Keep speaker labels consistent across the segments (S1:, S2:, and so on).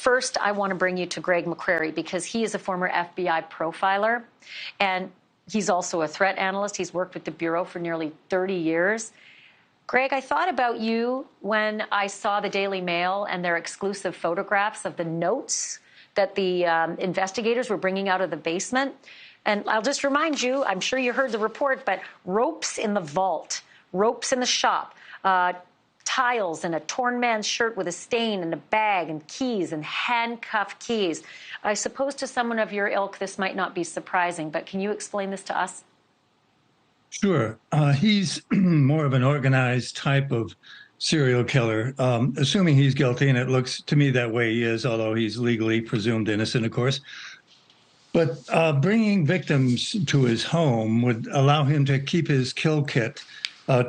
S1: first, I want to bring you to Greg McCrary because he is a former FBI profiler, and he's also a threat analyst. He's worked with the Bureau for nearly 30 years. Greg, I thought about you when I saw the Daily Mail and their exclusive photographs of the notes that the investigators were bringing out of the basement. And I'll just remind you, I'm sure you heard the report, but ropes in the vault, ropes in the shop, tiles and a torn man's shirt with a stain and a bag and keys and handcuffed keys. I suppose to someone of your ilk, this might not be surprising, but can you explain this to us?
S2: Sure. He's more of an organized type of serial killer, assuming he's guilty, and it looks to me that way he is, although he's legally presumed innocent, of course. But bringing victims to his home would allow him to keep his kill kit,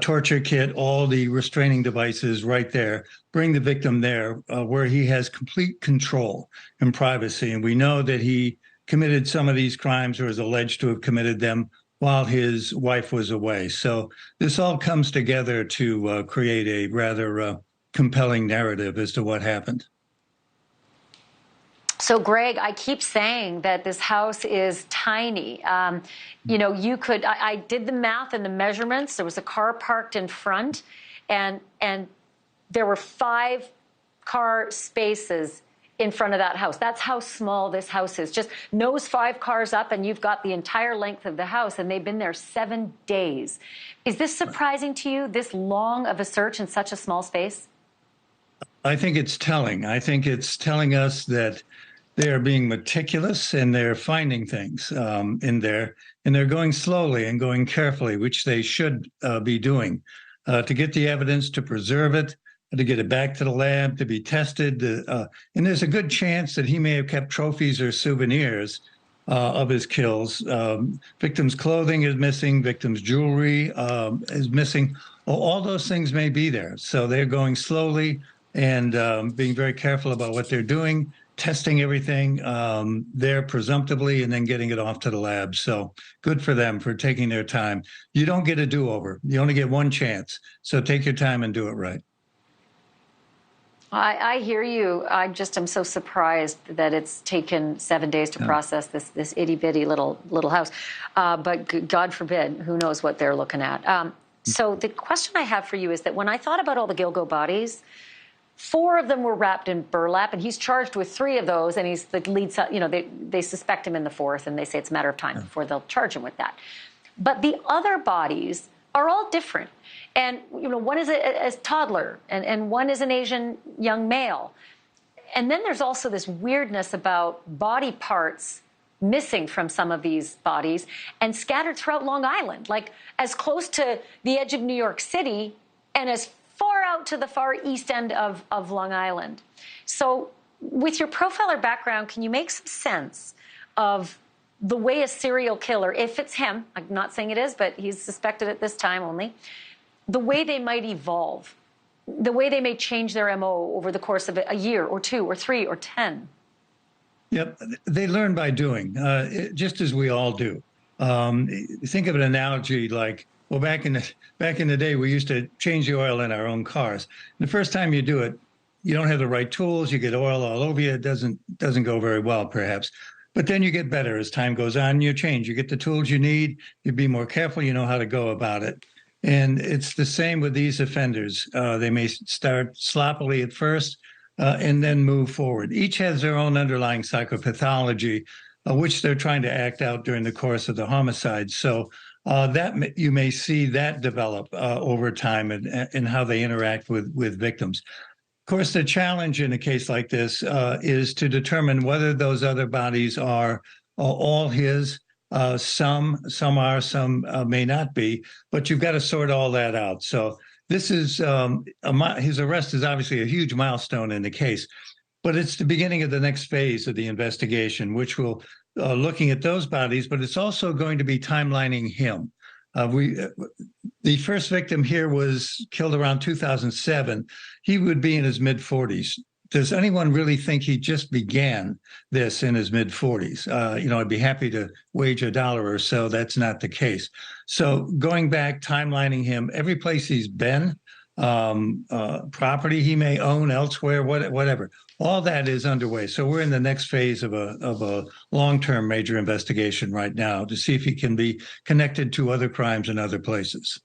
S2: torture kit, all the restraining devices right there, bring the victim there where he has complete control and privacy. And we know that he committed some of these crimes or is alleged to have committed them while his wife was away. So this all comes together to create a rather compelling narrative as to what happened.
S1: So, Greg, I keep saying that this house is tiny. You know, you could, I did the math and the measurements. There was a car parked in front, and there were 5 car spaces in front of that house. That's how small this house is. Just nose 5 cars up, and you've got the entire length of the house, and they've been there 7 days. Is this surprising to you, this long of a search in such a small space?
S2: I think it's telling. I think it's telling us that they are being meticulous and they're finding things in there, and they're going slowly and going carefully, which they should be doing to get the evidence, to preserve it, to get it back to the lab, to be tested. And there's a good chance that he may have kept trophies or souvenirs of his kills. Victims' clothing is missing, victims' jewelry is missing. All those things may be there. So they're going slowly and being very careful about what they're doing, testing everything there presumptively, and then getting it off to the lab. So good for them for taking their time. You don't get a do-over. You only get one chance. So take your time and do it right.
S1: I hear you. I'm so surprised that it's taken 7 days to process this itty-bitty little house. But God forbid, who knows what they're looking at. So the question I have for you is that when I thought about all the Gilgo bodies, 4 of them were wrapped in burlap, and he's charged with 3 of those, and he's the lead, you know, they suspect him in the 4th, and they say it's a matter of time before they'll charge him with that. But the other bodies are all different. And, you know, one is a toddler, and one is an Asian young male. And then there's also this weirdness about body parts missing from some of these bodies and scattered throughout Long Island, like as close to the edge of New York City and as far out to the far east end of Long Island. So with your profiler background, can you make some sense of the way a serial killer, if it's him, I'm not saying it is, but he's suspected at this time only, the way they might evolve, the way they may change their MO over the course of a year or 2 or 3 or 10?
S2: Yep, they learn by doing, just as we all do. Think of an analogy like, well, back in the day, we used to change the oil in our own cars. And the first time you do it, you don't have the right tools. You get oil all over you. It doesn't go very well, perhaps. But then you get better as time goes on. You change. You get the tools you need. You be more careful. You know how to go about it. And it's the same with these offenders. They may start sloppily at first and then move forward. Each has their own underlying psychopathology, which they're trying to act out during the course of the homicide. So that you may see that develop over time and how they interact with victims. Of course, the challenge in a case like this is to determine whether those other bodies are all his. Some are, some may not be, but you've got to sort all that out. So this is his arrest is obviously a huge milestone in the case, but it's the beginning of the next phase of the investigation, which will looking at those bodies, but it's also going to be timelining him. The first victim here was killed around 2007. He would be in his mid-40s. Does anyone really think he just began this in his mid-40s? You know, I'd be happy to wager $1 or so. That's not the case. So going back, timelining him, every place he's been, property he may own elsewhere, whatever, All that is underway. So we're in the next phase of a long-term major investigation right now to see if he can be connected to other crimes in other places.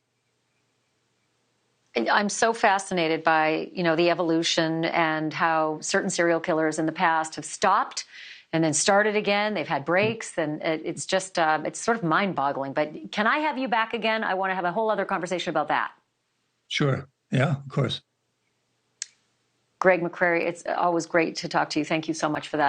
S1: I'm so fascinated by, the evolution and how certain serial killers in the past have stopped and then started again. They've had breaks, and it's just, it's sort of mind-boggling. But can I have you back again? I want to have a whole other conversation about that.
S2: Sure. Yeah, of course.
S1: Greg McCrary, it's always great to talk to you. Thank you so much for that.